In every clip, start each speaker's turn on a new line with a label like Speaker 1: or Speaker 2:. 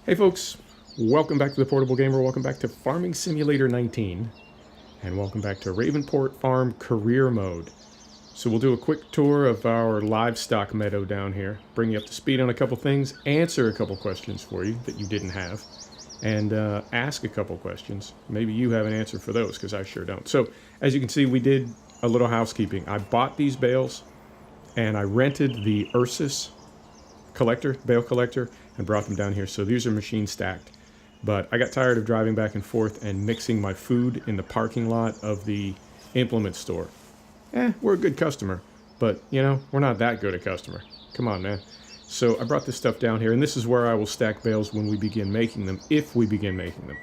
Speaker 1: Hey folks, welcome back to the Portable Gamer, welcome back to Farming Simulator 19, and welcome back to Ravenport Farm Career Mode. So we'll do a quick tour of our livestock meadow down here, bring you up to speed on a couple things, answer a couple questions for you that you didn't have, and ask a couple questions. Maybe you have an answer for those, because I sure don't. So, as you can see, we did a little housekeeping. I bought these bales, and I rented the Ursus bale collector, and brought them down here. So these are machine stacked. But I got tired of driving back and forth and mixing my food in the parking lot of the implement store. We're a good customer, but you know, we're not that good a customer. Come on, man. So I brought this stuff down here, and this is where I will stack bales when we begin making them, if we begin making them.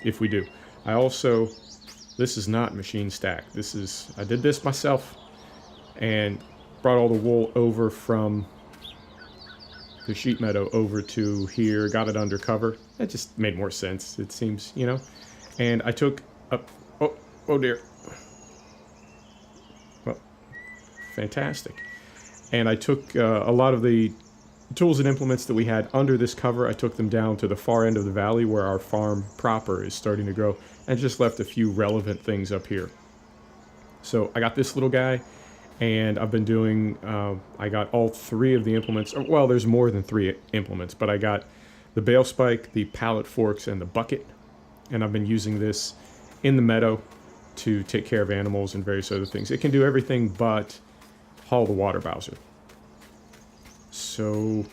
Speaker 1: If we do. I also, this is not machine stacked. I did this myself and brought all the wool over from the sheep meadow over to here, got it under cover. That just made more sense, it seems, you know. And I took up, oh dear. Well, fantastic. And I took a lot of the tools and implements that we had under this cover. I took them down to the far end of the valley where our farm proper is starting to grow, and just left a few relevant things up here. So I got this little guy. And I've been doing, I got all three of the implements. Well, there's more than three implements, but I got the bale spike, the pallet forks, and the bucket. And I've been using this in the meadow to take care of animals and various other things. It can do everything but haul the water bowser. So,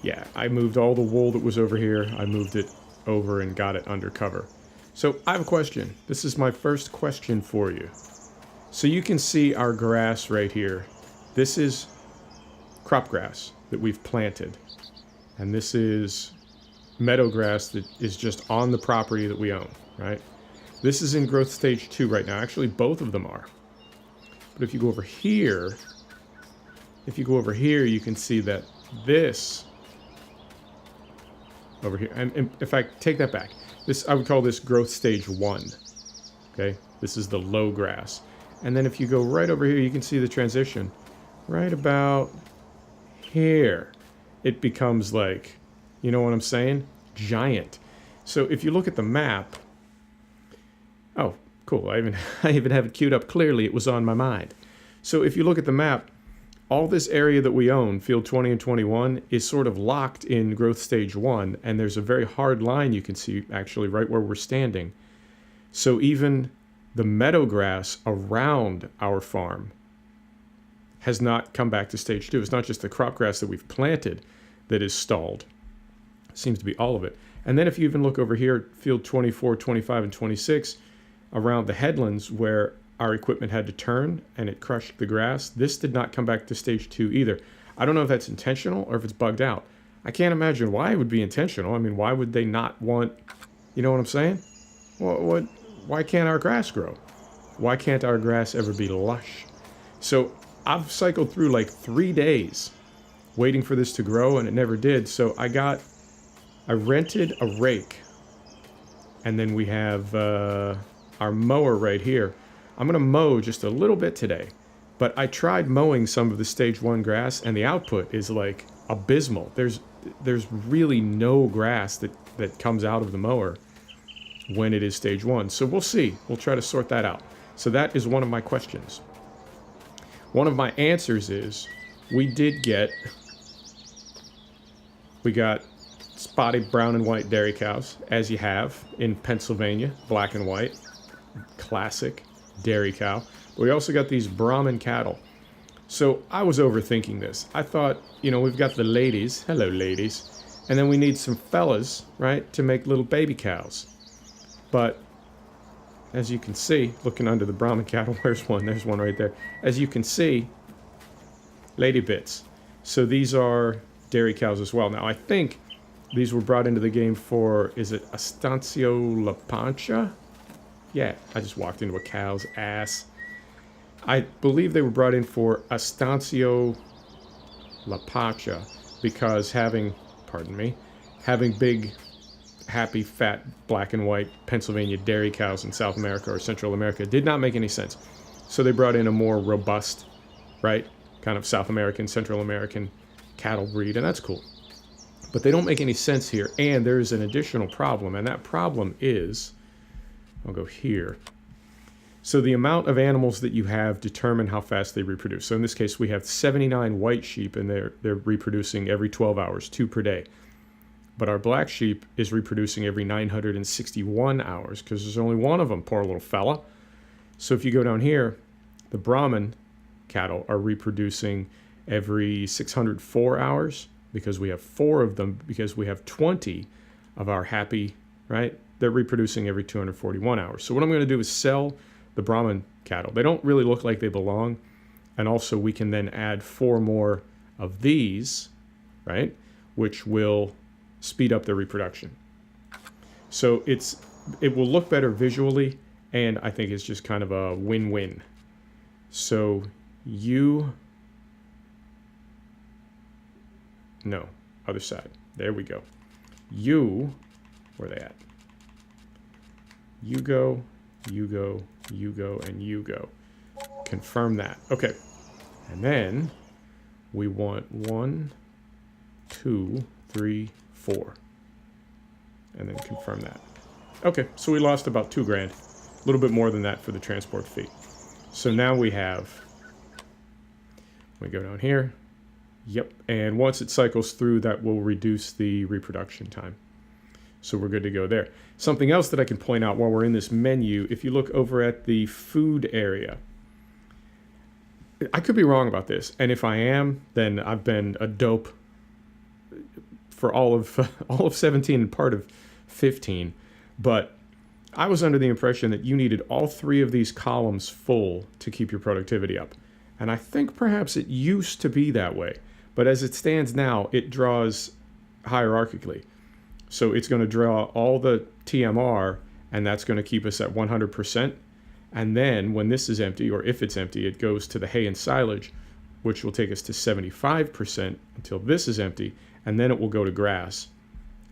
Speaker 1: yeah, I moved all the wool that was over here. I moved it over and got it under cover. So, I have a question. This is my first question for you. So you can see our grass right here. This is crop grass that we've planted. And this is meadow grass that is just on the property that we own, right? This is in growth stage 2 right now. Actually, both of them are. But if you go over here, you can see that this over here, and in fact, take that back. I would call this growth stage 1. Okay, this is the low grass. And then if you go right over here, you can see the transition. Right about here, it becomes like, you know what I'm saying? Giant. So if you look at the map, oh, cool. I even have it queued up clearly. It was on my mind. So if you look at the map, all this area that we own, field 20 and 21, is sort of locked in growth stage 1. And there's a very hard line you can see actually right where we're standing. So even the meadow grass around our farm has not come back to stage 2. It's not just the crop grass that we've planted that is stalled. It seems to be all of it. And then if you even look over here, field 24, 25, and 26, around the headlands where our equipment had to turn and it crushed the grass, this did not come back to stage 2 either. I don't know if that's intentional or if it's bugged out. I can't imagine why it would be intentional. I mean, why would they not want, you know what I'm saying? Why can't our grass grow? Why can't our grass ever be lush? So I've cycled through like 3 days waiting for this to grow, and it never did. So I rented a rake, and then we have our mower right here. I'm gonna mow just a little bit today, but I tried mowing some of the stage 1 grass, and the output is like abysmal. There's really no grass that comes out of the mower when it is stage 1. So we'll see. We'll try to sort that out. So that is one of my questions. One of my answers is we got spotted brown and white dairy cows, as you have in Pennsylvania, black and white, classic dairy cow. But we also got these Brahman cattle. So I was overthinking this. I thought, you know, we've got the ladies, hello ladies, and then we need some fellas, right, to make little baby cows. But as you can see, looking under the Brahman cattle, there's one right there. As you can see, lady bits. So these are dairy cows as well. Now I think these were brought into the game for, is it Estancia La Pancha? Yeah, I just walked into a cow's ass. I believe they were brought in for Estancia La Pancha because having big, happy, fat, black and white Pennsylvania dairy cows in South America or Central America did not make any sense. So they brought in a more robust, right, kind of South American, Central American cattle breed, and that's cool. But they don't make any sense here. And there's an additional problem, and that problem is, I'll go here. So the amount of animals that you have determine how fast they reproduce. So in this case, we have 79 white sheep, and they're reproducing every 12 hours, 2 per day. But our black sheep is reproducing every 961 hours because there's only one of them, poor little fella. So if you go down here, the Brahman cattle are reproducing every 604 hours because we have 4 of them, because we have 20 of our happy, right? They're reproducing every 241 hours. So what I'm going to do is sell the Brahman cattle. They don't really look like they belong. And also we can then add 4 more of these, right? Which will speed up their reproduction. So it will look better visually, and I think it's just kind of a win-win. So no, other side. There we go. Where are they at? You go, you go, you go, and you go. Confirm that. Okay. And then we want 1, 2, 3, 4. And then confirm that. Okay, so we lost about $2 grand. A little bit more than that for the transport fee. So now we go down here. Yep, and once it cycles through, that will reduce the reproduction time. So we're good to go there. Something else that I can point out while we're in this menu, if you look over at the food area, I could be wrong about this, and if I am, then I've been a dope for all of 17 and part of 15. But I was under the impression that you needed all 3 of these columns full to keep your productivity up. And I think perhaps it used to be that way. But as it stands now, it draws hierarchically. So it's going to draw all the TMR, and that's going to keep us at 100%. And then when this is empty, or if it's empty, it goes to the hay and silage, which will take us to 75% until this is empty. And then it will go to grass,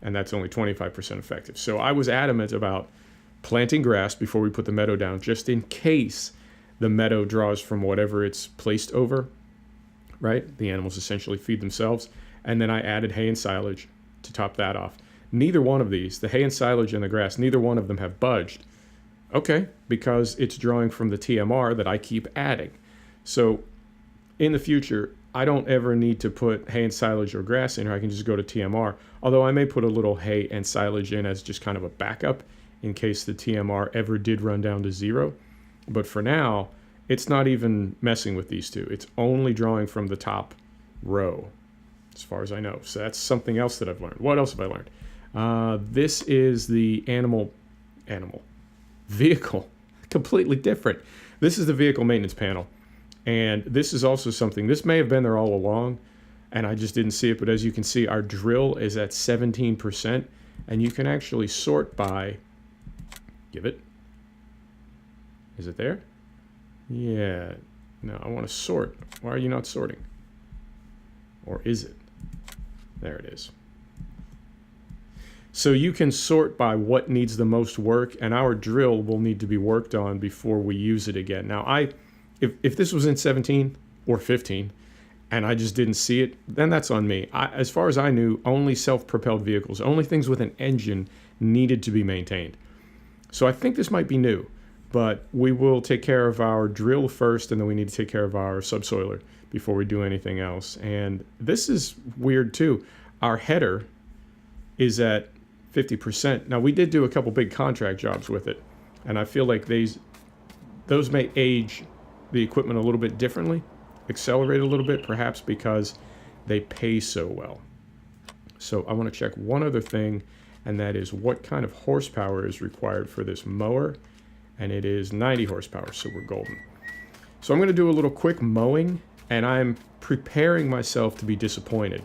Speaker 1: and that's only 25% effective. So I was adamant about planting grass before we put the meadow down, just in case the meadow draws from whatever it's placed over, right? The animals essentially feed themselves. And then I added hay and silage to top that off. Neither one of these, the hay and silage and the grass, neither one of them have budged. Okay, because it's drawing from the TMR that I keep adding. So in the future, I don't ever need to put hay and silage or grass in here. I can just go to TMR. Although I may put a little hay and silage in as just kind of a backup in case the TMR ever did run down to 0. But for now, it's not even messing with these 2. It's only drawing from the top row, as far as I know. So that's something else that I've learned. What else have I learned? This is the vehicle. Completely different. This is the vehicle maintenance panel. And this is also something, this may have been there all along, and I just didn't see it, but as you can see, our drill is at 17%, and you can actually sort by, is it there? Yeah, no, I want to sort. Why are you not sorting? Or is it? There it is. So you can sort by what needs the most work, and our drill will need to be worked on before we use it again. Now, if this was in 17 or 15 and I just didn't see it, then that's on me. As far as I knew, only self-propelled vehicles, only things with an engine needed to be maintained. So I think this might be new, but we will take care of our drill first, and then we need to take care of our subsoiler before we do anything else. And this is weird too. Our header is at 50%. Now, we did do a couple big contract jobs with it, and I feel like those may age the equipment a little bit differently, accelerate a little bit, perhaps because they pay so well. So I want to check one other thing, and that is what kind of horsepower is required for this mower, and it is 90 horsepower, so we're golden. So I'm going to do a little quick mowing, and I'm preparing myself to be disappointed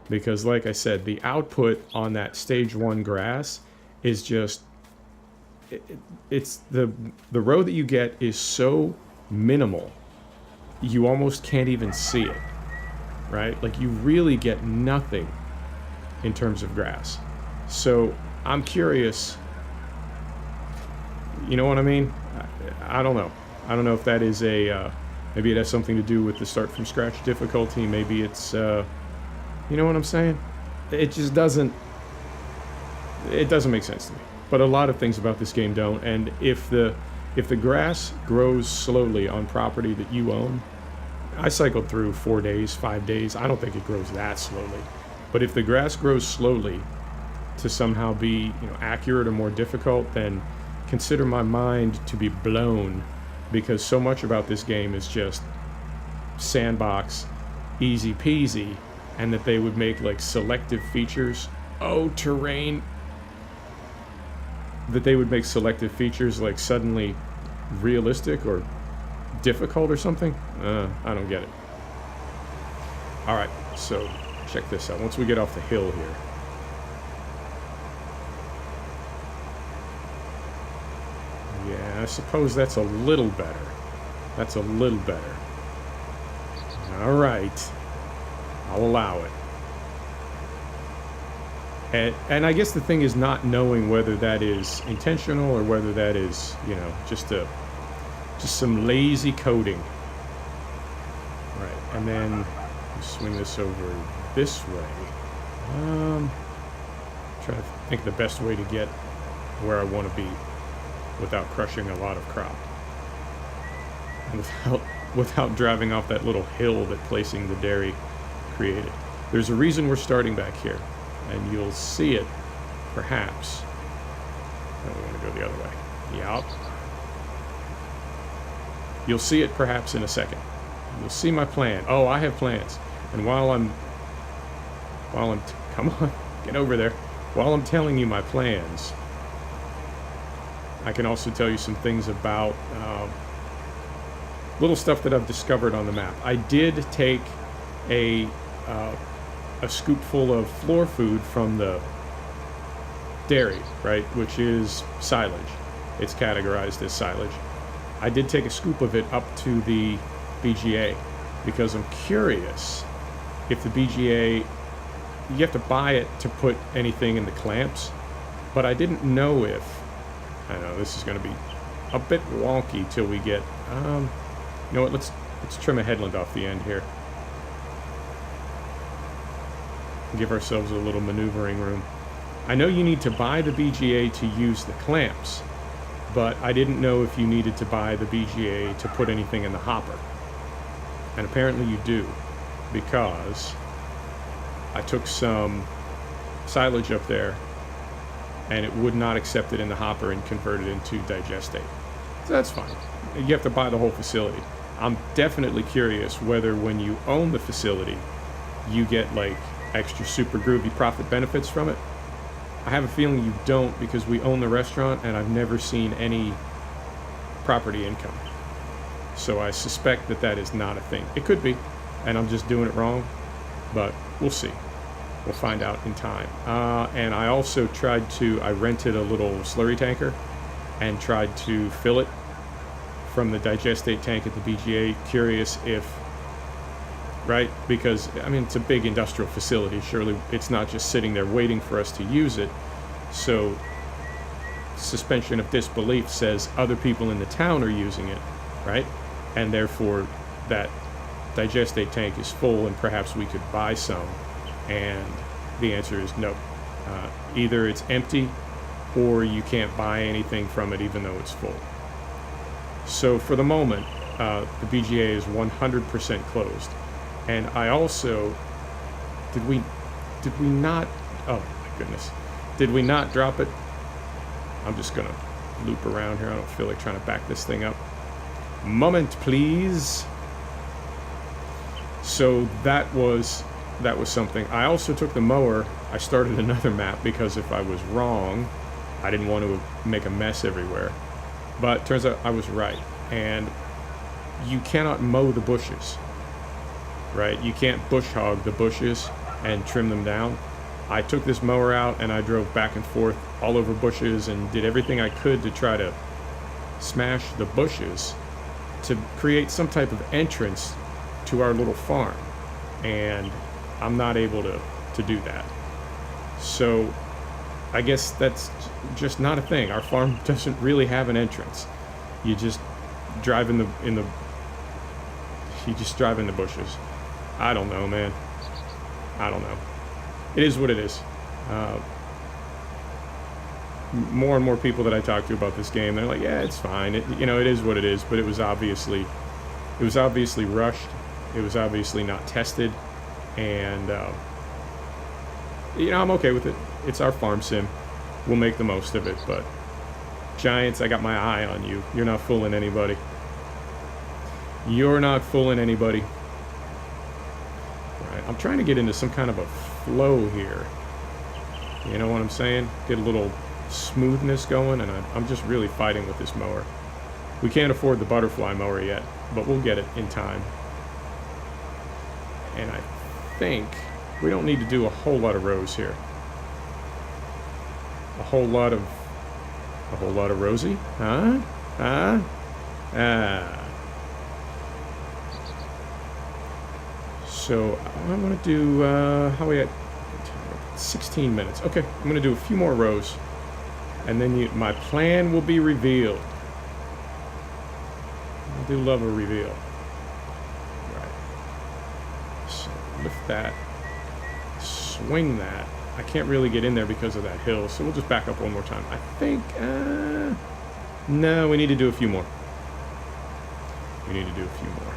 Speaker 1: because, like I said, the output on that stage 1 grass is just, it's the row that you get is so minimal, you almost can't even see it, right? Like, you really get nothing in terms of grass. So I'm curious, you know what I mean? I don't know. I don't know if that is maybe it has something to do with the start from scratch difficulty. Maybe it's, you know what I'm saying? it just doesn't make sense to me. But a lot of things about this game don't. And if the grass grows slowly on property that you own, I cycled through 4 days, 5 days. I don't think it grows that slowly. But if the grass grows slowly to somehow be, accurate or more difficult, then consider my mind to be blown, because so much about this game is just sandbox, easy peasy, and that they would make like selective features. Oh, terrain. That they would make selective features like suddenly realistic or difficult or something. I don't get it. All right, so check this out. Once we get off the hill here, yeah, I suppose that's a little better. That's a little better. All right, I'll allow it. And I guess the thing is not knowing whether that is intentional or whether that is, just some lazy coding. Right, and then swing this over this way. Try to think the best way to get where I want to be without crushing a lot of crop. And without driving off that little hill that placing the dairy created. There's a reason we're starting back here, and you'll see it, perhaps. Oh, we want to go the other way. Yup. You'll see it perhaps in a second. You'll see my plan. Oh, I have plans. And while I'm come on, get over there. While I'm telling you my plans, I can also tell you some things about little stuff that I've discovered on the map. I did take a scoopful of floor food from the dairy, right, which is silage. It's categorized as silage. I did take a scoop of it up to the BGA because I'm curious if the BGA, you have to buy it to put anything in the clamps, but I didn't know if, I know this is going to be a bit wonky till we get, you know what, let's trim a headland off the end here. Give ourselves a little maneuvering room. I know you need to buy the BGA to use the clamps, but I didn't know if you needed to buy the BGA to put anything in the hopper. And apparently you do, because I took some silage up there and it would not accept it in the hopper and convert it into digestate. So that's fine. You have to buy the whole facility. I'm definitely curious whether when you own the facility, you get like extra super groovy profit benefits from it. I have a feeling you don't, because we own the restaurant and I've never seen any property income. So I suspect that that is not a thing. It could be, and I'm just doing it wrong, but we'll see. We'll find out in time. And I also I rented a little slurry tanker and tried to fill it from the digestate tank at the BGA. Curious if, right? Because, I mean, it's a big industrial facility. Surely it's not just sitting there waiting for us to use it. So suspension of disbelief says other people in the town are using it, right? And therefore that digestate tank is full and perhaps we could buy some. And the answer is no. Either it's empty or you can't buy anything from it even though it's full. So for the moment, the BGA is 100% closed. And I also, did we not, oh my goodness, did we not drop it? I'm just gonna loop around here. I don't feel like trying to back this thing up. Moment, please. So that was something. I also took the mower. I started another map because if I was wrong, I didn't want to make a mess everywhere. But turns out I was right. And you cannot mow the bushes, right? You can't bush hog the bushes and trim them down. I took this mower out and I drove back and forth all over bushes and did everything I could to try to smash the bushes to create some type of entrance to our little farm. And I'm not able to do that. So I guess that's just not a thing. Our farm doesn't really have an entrance. You just drive in the bushes. I don't know, man. I don't know. it is what it is. More and more people that I talk to about this game, they're like, yeah, it's fine. It is what it is. But it was obviously rushed. It was obviously not tested, and I'm okay with it. It's our farm sim. We'll make the most of it. But Giants, I got my eye on you. You're not fooling anybody. You're not fooling anybody. Right, I'm trying to get into some kind of a flow here. You know what I'm saying? Get a little smoothness going, and I'm just really fighting with this mower. We can't afford the butterfly mower yet, but we'll get it in time. And I think we don't need to do a whole lot of rows here. A whole lot of Rosie? Huh? So I'm gonna do how we at 16 minutes. Okay, I'm gonna do a few more rows, and then my plan will be revealed. I do love a reveal. Right. So lift that, swing that. I can't really get in there because of that hill, so we'll just back up one more time. I think, no, we need to do a few more. We need to do a few more.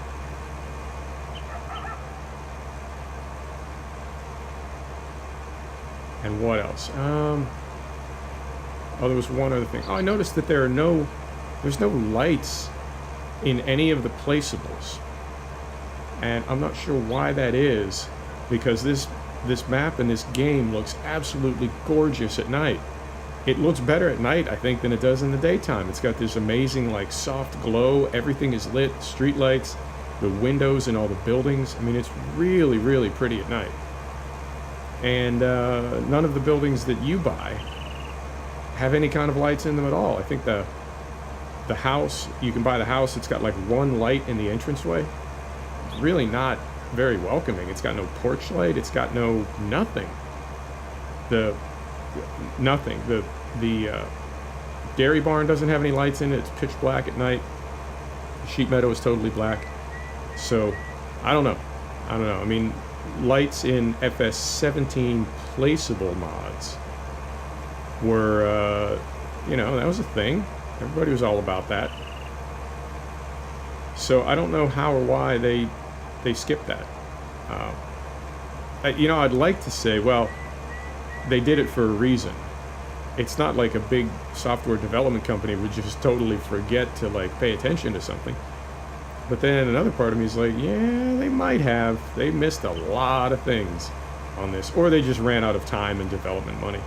Speaker 1: And what else? Oh, there was one other thing. Oh, I noticed that there's no lights in any of the placeables. And I'm not sure why that is, because this map and this game looks absolutely gorgeous at night. It looks better at night, I think, than it does in the daytime. It's got this amazing, like, soft glow. Everything is lit, street lights, the windows in all the buildings. I mean, it's really, really pretty at night. And none of the buildings that you buy have any kind of lights in them at all. I think the house, you can buy the house, it's got like one light in the entranceway. It's really not very welcoming. It's got no porch light. It's got nothing. The dairy barn doesn't have any lights in it. It's pitch black at night. The sheep meadow is totally black. So I don't know. I mean, lights in FS19 placeable mods were, that was a thing. Everybody was all about that. So I don't know how or why they skipped that. I'd like to say, well, they did it for a reason. It's not like a big software development company would just totally forget to, like, pay attention to something. But then another part of me is like, yeah, they might have. They missed a lot of things on this. Or they just ran out of time and development money,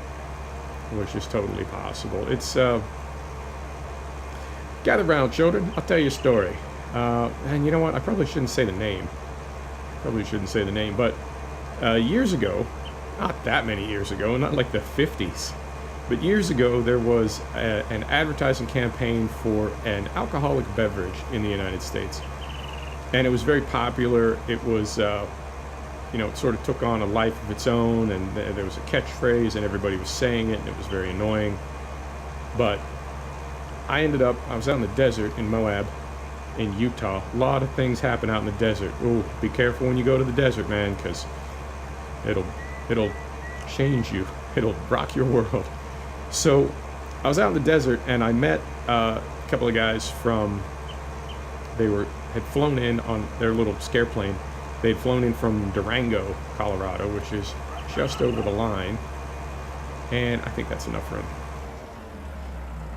Speaker 1: which is totally possible. It's, gather round, children. I'll tell you a story. And you know what? I probably shouldn't say the name. But years ago, not that many years ago, not like the 50s, but years ago, there was an advertising campaign for an alcoholic beverage in the United States. And it was very popular. It was, it sort of took on a life of its own, and there was a catchphrase, and everybody was saying it, and it was very annoying. But I was out in the desert in Moab, in Utah. A lot of things happen out in the desert. Ooh, be careful when you go to the desert, man, because it'll change you. It'll rock your world. So I was out in the desert, and I met a couple of guys had flown in on their little scare plane. They'd flown in from Durango, Colorado, which is just over the line. And I think that's enough room.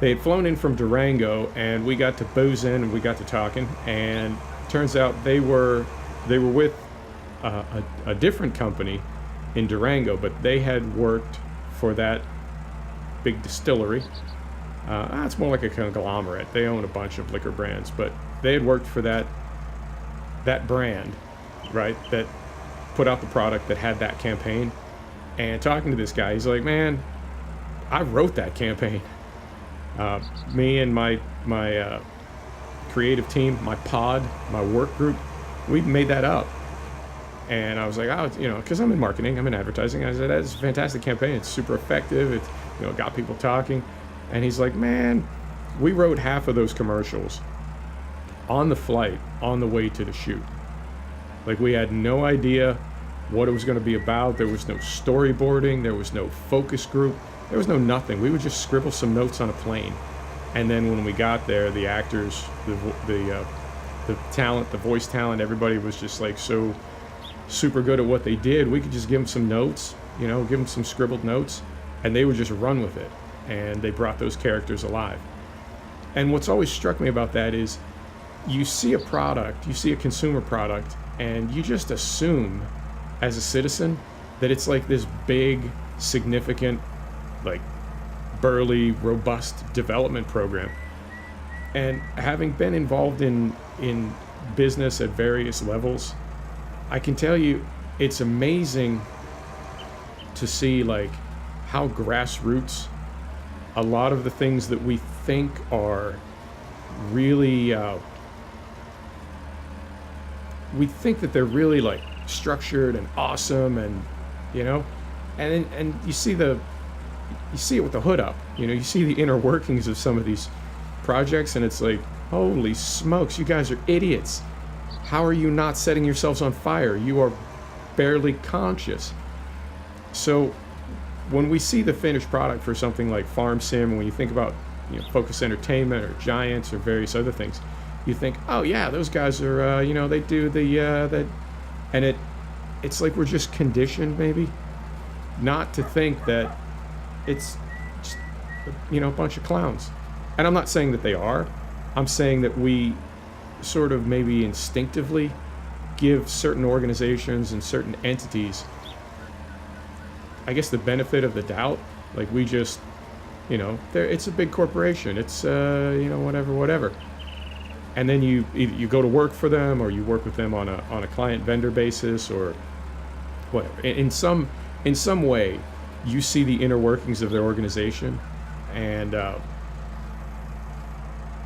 Speaker 1: They had flown in from Durango, and we got to boozing, and we got to talking, and turns out they were with a different company in Durango, but they had worked for that big distillery. It's more like a conglomerate. They own a bunch of liquor brands, but they had worked for that brand, right, that put out the product that had that campaign. And talking to this guy, he's like, man, I wrote that campaign. Me and my creative team, my pod, my work group, we made that up. And I was like, because I'm in marketing, I'm in advertising. I said, that's a fantastic campaign. It's super effective. It's, got people talking. And he's like, man, we wrote half of those commercials on the flight, on the way to the shoot. Like, we had no idea what it was going to be about. There was no storyboarding. There was no focus group. There was no nothing. We would just scribble some notes on a plane. And then when we got there, the actors, the talent, the voice talent, everybody was just like so super good at what they did. We could just give them some notes, you know, give them some scribbled notes, and they would just run with it. And they brought those characters alive. And what's always struck me about that is you see a product, you see a consumer product, and you just assume as a citizen that it's like this big, significant, like burly, robust development program. And having been involved in business at various levels, I can tell you it's amazing to see like how grassroots a lot of the things that we think are really we think that they're really like structured and awesome, and you know, and you see it with the hood up, you know, you see the inner workings of some of these projects, and it's like, holy smokes, you guys are idiots. How are you not setting yourselves on fire? You are barely conscious. So when we see the finished product for something like Farm Sim, when you think about, you know, Focus Entertainment or Giants or various other things, you think, oh yeah, those guys are, you know, they do the that, and it's like we're just conditioned maybe not to think that it's just, you know, a bunch of clowns. And I'm not saying that they are. I'm saying that we sort of maybe instinctively give certain organizations and certain entities, I guess, the benefit of the doubt. Like we just, you know, it's a big corporation. It's, you know, whatever. And then you either you go to work for them, or you work with them on a client vendor basis, or whatever. In some way, you see the inner workings of their organization, and like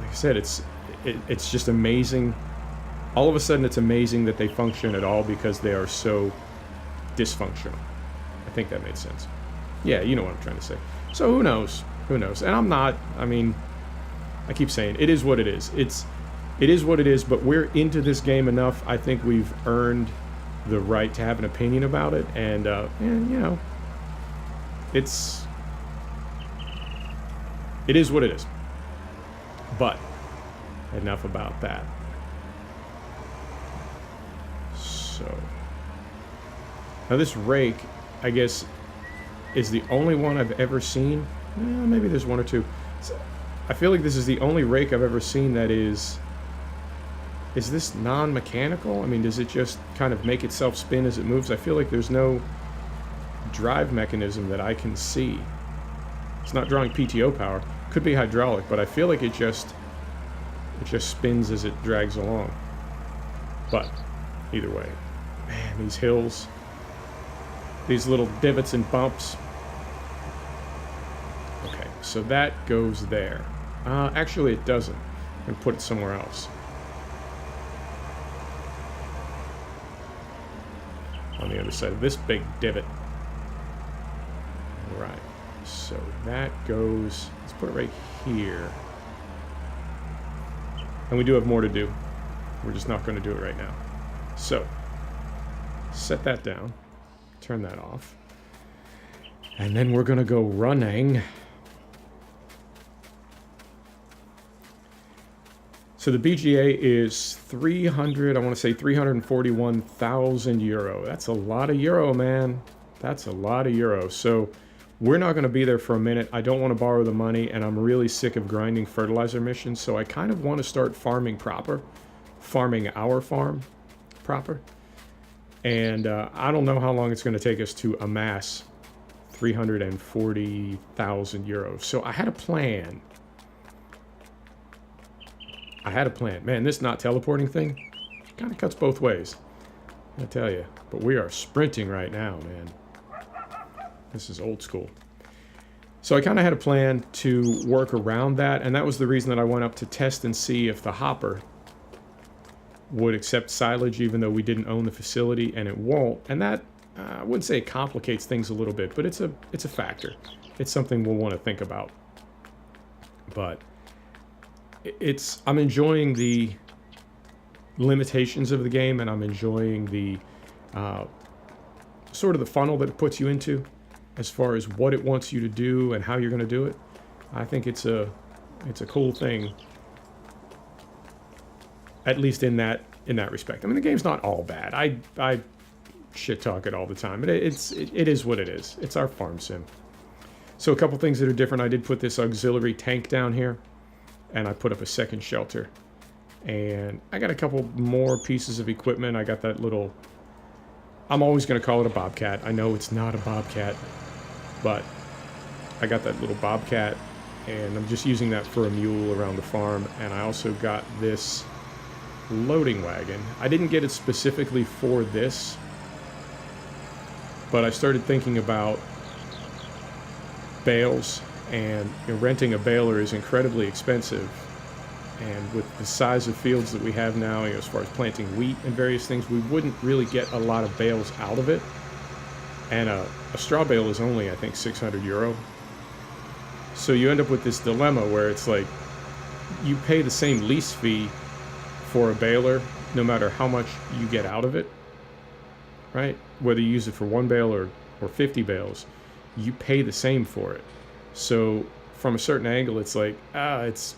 Speaker 1: I said, it's just amazing. All of a sudden, it's amazing that they function at all because they are so dysfunctional. I think that made sense. Yeah, you know what I'm trying to say. So who knows? Who knows? And I'm not. I mean, I keep saying it is what it is. It is what it is. But we're into this game enough. I think we've earned the right to have an opinion about it, and you know, it is what it is. But enough about that. So now this rake, I guess, is the only one I've ever seen. Maybe there's one or two. So I feel like this is the only rake I've ever seen that is this non-mechanical? I mean, does it just kind of make itself spin as it moves? I feel like there's no drive mechanism that I can see. It's not drawing PTO power. Could be hydraulic, but I feel like it just spins as it drags along. But either way, man, these hills, these little divots and bumps. Okay, so that goes there. Actually, it doesn't. I'm gonna put it somewhere else. On the other side of this big divot. All right, so that goes, let's put it right here. And we do have more to do. We're just not going to do it right now. So, set that down. Turn that off. And then we're going to go running. So the BGA is 341,000 euro. That's a lot of euro, man. That's a lot of euro. So we're not going to be there for a minute. I don't want to borrow the money, and I'm really sick of grinding fertilizer missions. So I kind of want to start farming proper. Farming our farm proper. And I don't know how long it's going to take us to amass 340,000 euros. So I had a plan. Man, this not teleporting thing kind of cuts both ways, I tell you. But we are sprinting right now, man. This is old school. So I kind of had a plan to work around that, and that was the reason that I went up to test and see if the hopper would accept silage, even though we didn't own the facility, and it won't. And that, I wouldn't say it complicates things a little bit, but it's a factor. It's something we'll want to think about. But I'm enjoying the limitations of the game, and I'm enjoying the sort of the funnel that it puts you into as far as what it wants you to do and how you're going to do it. I think it's a cool thing, at least in that respect. I mean, the game's not all bad. I shit talk it all the time. It is what it is. It's our farm sim. So a couple things that are different. I did put this auxiliary tank down here, and I put up a second shelter. And I got a couple more pieces of equipment. I got that little, I'm always going to call it a bobcat. I know it's not a bobcat, but I got that little bobcat, and I'm just using that for a mule around the farm. And I also got this loading wagon. I didn't get it specifically for this, but I started thinking about bales, and renting a baler is incredibly expensive. And with the size of fields that we have now, as far as planting wheat and various things, we wouldn't really get a lot of bales out of it. And a straw bale is only, I think, 600 euro. So you end up with this dilemma where it's like you pay the same lease fee for a baler no matter how much you get out of it, right? Whether you use it for one bale or 50 bales, you pay the same for it. So from a certain angle, it's like, it's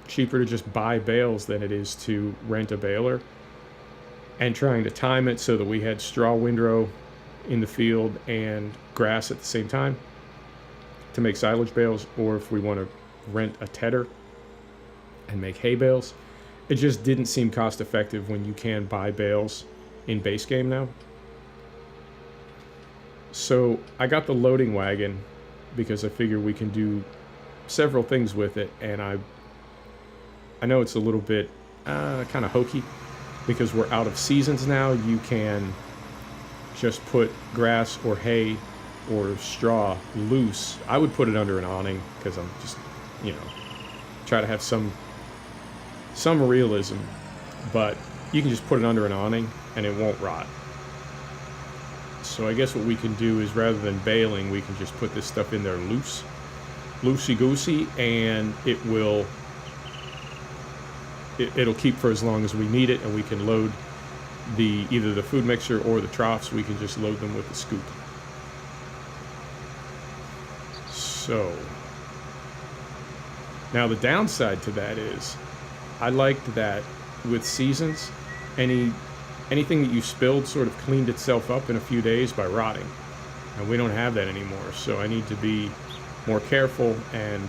Speaker 1: cheaper to just buy bales than it is to rent a baler. And trying to time it so that we had straw windrow in the field and grass at the same time to make silage bales, or if we want to rent a tedder and make hay bales, it just didn't seem cost effective when you can buy bales in base game now. So I got the loading wagon because I figure we can do several things with it, and I know it's a little bit kind of hokey because we're out of seasons now. You can just put grass or hay or straw loose. I would put it under an awning because I'm just, try to have some realism, but you can just put it under an awning and it won't rot. So I guess what we can do is, rather than baling, we can just put this stuff in there loosey-goosey, and it'll keep for as long as we need it, and we can load either the food mixer or the troughs. We can just load them with the scoop. So now the downside to that is, I liked that with seasons, anything that you spilled sort of cleaned itself up in a few days by rotting. And we don't have that anymore, so I need to be more careful. And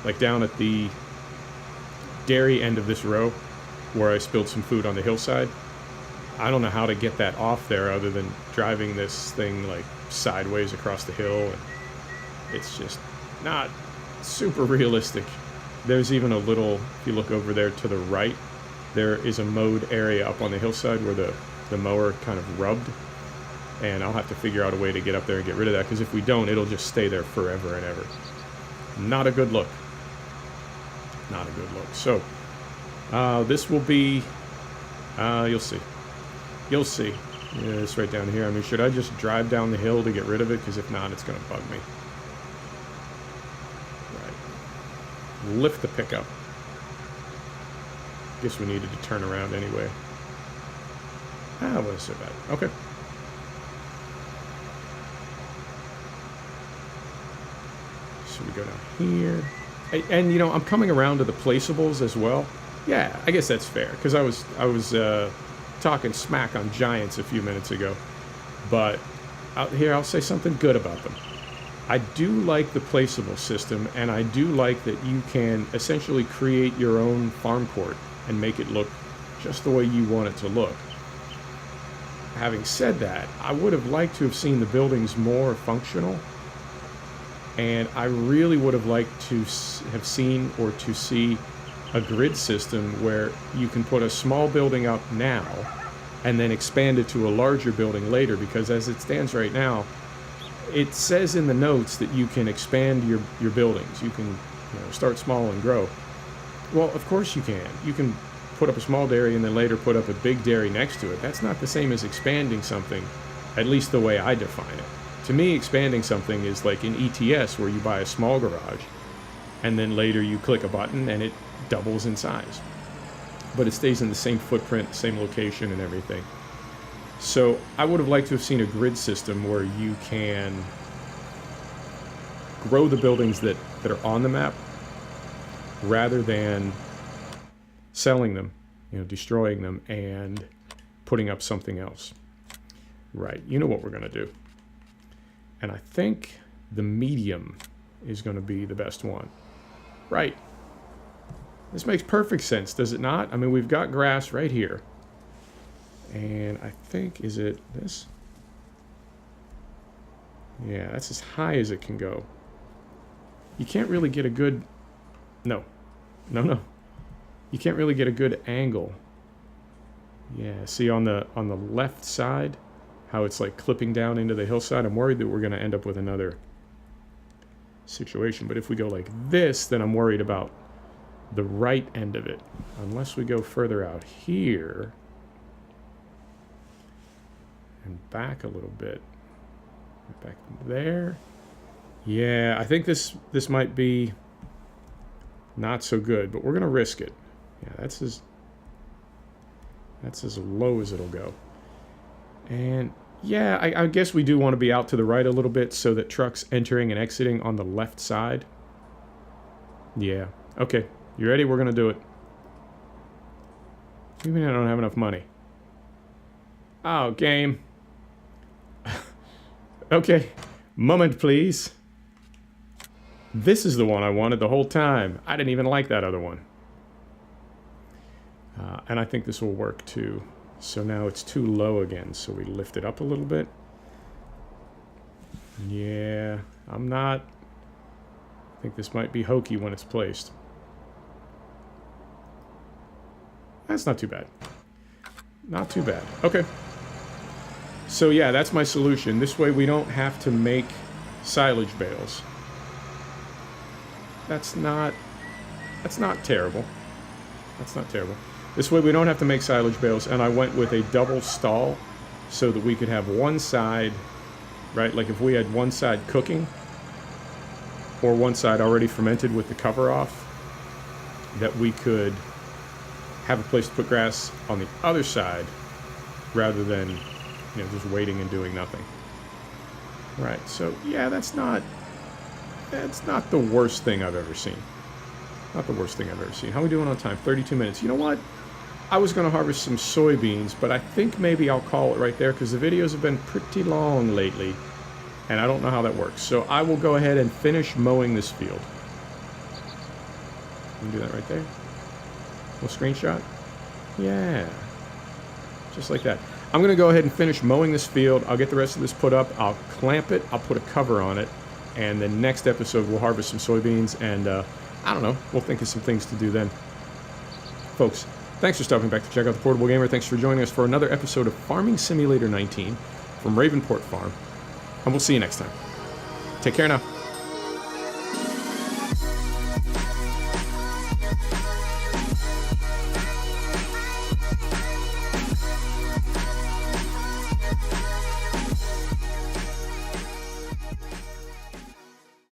Speaker 1: like down at the dairy end of this row where I spilled some food on the hillside, I don't know how to get that off there other than driving this thing like sideways across the hill, and it's just not super realistic. There's even a little, if you look over there to the right, there is a mowed area up on the hillside where the mower kind of rubbed, and I'll have to figure out a way to get up there and get rid of that, because if we don't, it'll just stay there forever and ever. Not a good look. Not a good look. So this will be, you'll see. You'll see. Yeah, it's right down here. I mean, should I just drive down the hill to get rid of it? Because if not, it's going to bug me. Right. Lift the pickup. Guess we needed to turn around anyway. Wasn't so bad. Okay. So we go down here. And I'm coming around to the placeables as well. Yeah, I guess that's fair, because I was talking smack on giants a few minutes ago. But out here, I'll say something good about them. I do like the placeable system, and I do like that you can essentially create your own farm court and make it look just the way you want it to look. Having said that, I would have liked to have seen the buildings more functional, and I really would have liked to have seen or to see a grid system where you can put a small building up now and then expand it to a larger building later, because as it stands right now, it says in the notes that you can expand your buildings. You can start small and grow. Well, of course you can. You can put up a small dairy and then later put up a big dairy next to it. That's not the same as expanding something, at least the way I define it. To me, expanding something is like in ETS, where you buy a small garage and then later you click a button and it doubles in size. But it stays in the same footprint, same location and everything. So I would have liked to have seen a grid system where you can grow the buildings that are on the map rather than selling them, destroying them and putting up something else. Right, you know what we're going to do. And I think the medium is going to be the best one. Right. This makes perfect sense, does it not? I mean, we've got grass right here. And I think, is it this? Yeah, that's as high as it can go. You can't really get a good... No. No. You can't really get a good angle. Yeah, see on the left side, how it's like clipping down into the hillside? I'm worried that we're going to end up with another situation. But if we go like this, then I'm worried about the right end of it. Unless we go further out here and back a little bit. Back there. Yeah, I think this might be not so good, but we're going to risk it. Yeah, that's as low as it'll go. And yeah, I guess we do want to be out to the right a little bit so that trucks entering and exiting on the left side. Yeah. Okay. You ready? We're going to do it. You mean I don't have enough money? Oh, game. Okay. Moment, please. This is the one I wanted the whole time. I didn't even like that other one. And I think this will work too. So now it's too low again, so we lift it up a little bit. Yeah, I'm not... I think this might be hokey when it's placed. That's not too bad. Not too bad. Okay. So yeah, that's my solution. This way we don't have to make silage bales. That's not terrible. That's not terrible. This way we don't have to make silage bales, and I went with a double stall so that we could have one side, right? Like if we had one side cooking or one side already fermented with the cover off, that we could have a place to put grass on the other side rather than, just waiting and doing nothing. Right, so yeah, that's not the worst thing I've ever seen. Not the worst thing I've ever seen. How are we doing on time? 32 minutes. You know what? I was going to harvest some soybeans, but I think maybe I'll call it right there because the videos have been pretty long lately, and I don't know how that works. So I will go ahead and finish mowing this field. Can do that right there. Little screenshot. Yeah. Just like that. I'm going to go ahead and finish mowing this field. I'll get the rest of this put up. I'll clamp it. I'll put a cover on it. And the next episode, we'll harvest some soybeans. And I don't know. We'll think of some things to do then. Folks, thanks for stopping back to check out the Portable Gamer. Thanks for joining us for another episode of Farming Simulator 19 from Ravenport Farm. And we'll see you next time. Take care now.